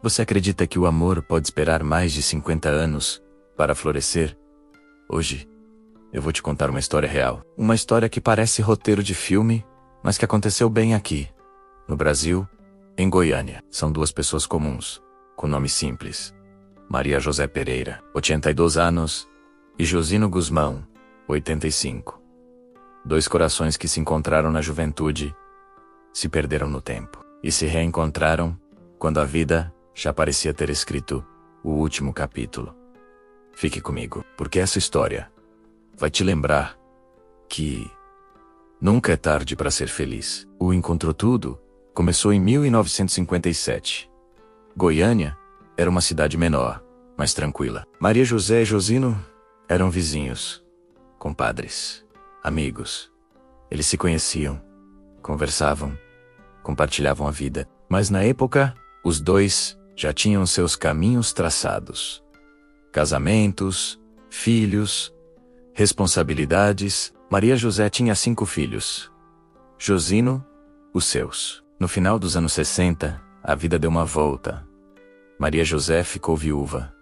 Você acredita que o amor pode esperar mais de 50 anos para florescer? Hoje, eu vou te contar uma história real. Uma história que parece roteiro de filme, mas que aconteceu bem aqui, no Brasil, em Goiânia. São duas pessoas comuns, com nome simples. Maria José Pereira, 82 anos, e Josino Guzmão, 85. Dois corações que se encontraram na juventude, se perderam no tempo, e se reencontraram quando a vida já parecia ter escrito o último capítulo. Fique comigo, porque essa história vai te lembrar que nunca é tarde para ser feliz. O Encontrou Tudo começou em 1957. Goiânia era uma cidade menor, mais tranquila. Maria José e Josino eram vizinhos, compadres, amigos. Eles se conheciam, conversavam, compartilhavam a vida. Mas na época, os dois já tinham seus caminhos traçados. Casamentos, filhos, responsabilidades. Maria José tinha 5 filhos. Josino, os seus. No final dos anos 60, a vida deu uma volta. Maria José ficou viúva.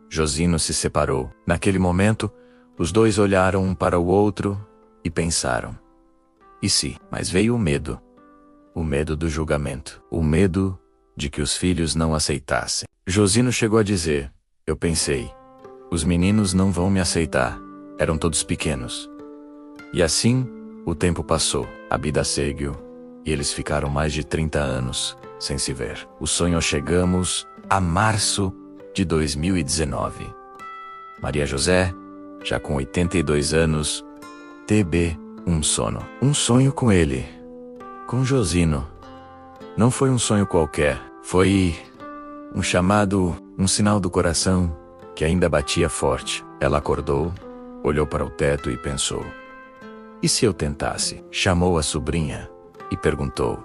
Josino se separou. Naquele momento, os dois olharam um para o outro e pensaram: e se? Mas veio o medo. O medo do julgamento. O medo de que os filhos não aceitassem. Josino chegou a dizer: eu pensei, os meninos não vão me aceitar. Eram todos pequenos. E assim, o tempo passou. A vida seguiu. E eles ficaram mais de 30 anos sem se ver. O sonho chegamos a março de 2019. Maria José, já com 82 anos, teve um sono. Um sonho com ele, com Josino. Não foi um sonho qualquer. Foi um chamado, um sinal do coração que ainda batia forte. Ela acordou, olhou para o teto e pensou: e se eu tentasse? Chamou a sobrinha e perguntou: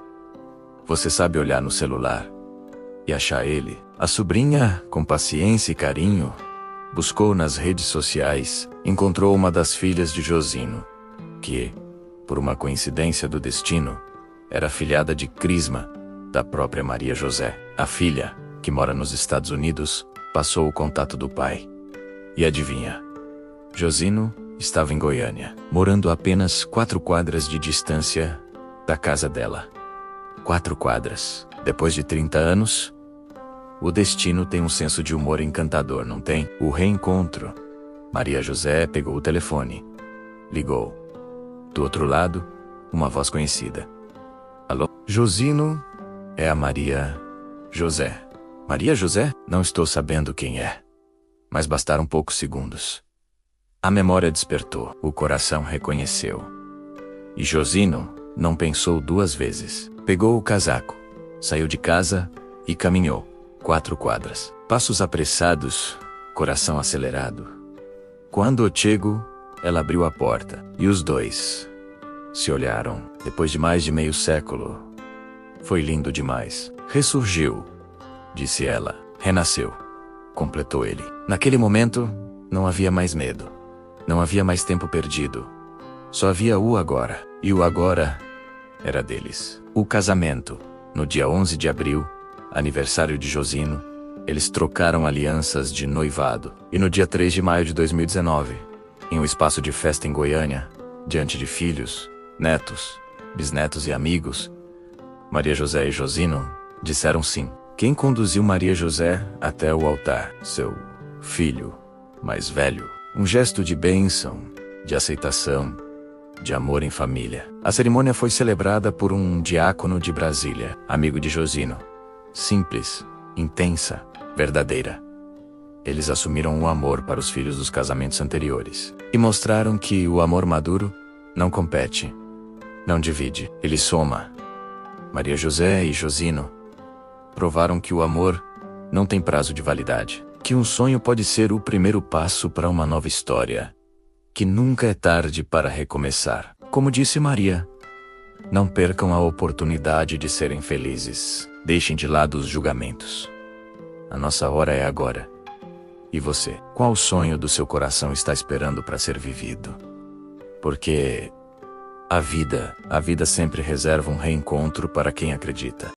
você sabe olhar no celular e achar ele? A sobrinha, com paciência e carinho, buscou nas redes sociais, encontrou uma das filhas de Josino, que, por uma coincidência do destino, era afilhada de Crisma, da própria Maria José. A filha, que mora nos Estados Unidos, passou o contato do pai. E adivinha? Josino estava em Goiânia, morando a apenas 4 quadras de distância da casa dela. 4 quadras. Depois de 30 anos, o destino tem um senso de humor encantador, não tem? O reencontro. Maria José pegou o telefone. Ligou. Do outro lado, uma voz conhecida. Alô? Josino, é a Maria José. Maria José? Não estou sabendo quem é. Mas bastaram poucos segundos. A memória despertou. O coração reconheceu. E Josino não pensou 2 vezes. Pegou o casaco, saiu de casa e caminhou 4 quadras. Passos apressados, coração acelerado. Quando chegou, ela abriu a porta. E os dois se olharam. Depois de mais de meio século. Foi lindo demais. Ressurgiu, disse ela. Renasceu, completou ele. Naquele momento, não havia mais medo. Não havia mais tempo perdido. Só havia o agora. E o agora era deles. O casamento. No dia 11 de abril, aniversário de Josino, eles trocaram alianças de noivado. E no dia 3 de maio de 2019, em um espaço de festa em Goiânia, diante de filhos, netos, bisnetos e amigos, Maria José e Josino disseram sim. Quem conduziu Maria José até o altar? Seu filho mais velho. Um gesto de bênção, de aceitação, de amor em família. A cerimônia foi celebrada por um diácono de Brasília, amigo de Josino. Simples, intensa, verdadeira. Eles assumiram o amor para os filhos dos casamentos anteriores. E mostraram que o amor maduro não compete, não divide, ele soma. Maria José e Josino provaram que o amor não tem prazo de validade. Que um sonho pode ser o primeiro passo para uma nova história. Que nunca é tarde para recomeçar. Como disse Maria, não percam a oportunidade de serem felizes. Deixem de lado os julgamentos. A nossa hora é agora. E você? Qual sonho do seu coração está esperando para ser vivido? Porque a vida sempre reserva um reencontro para quem acredita.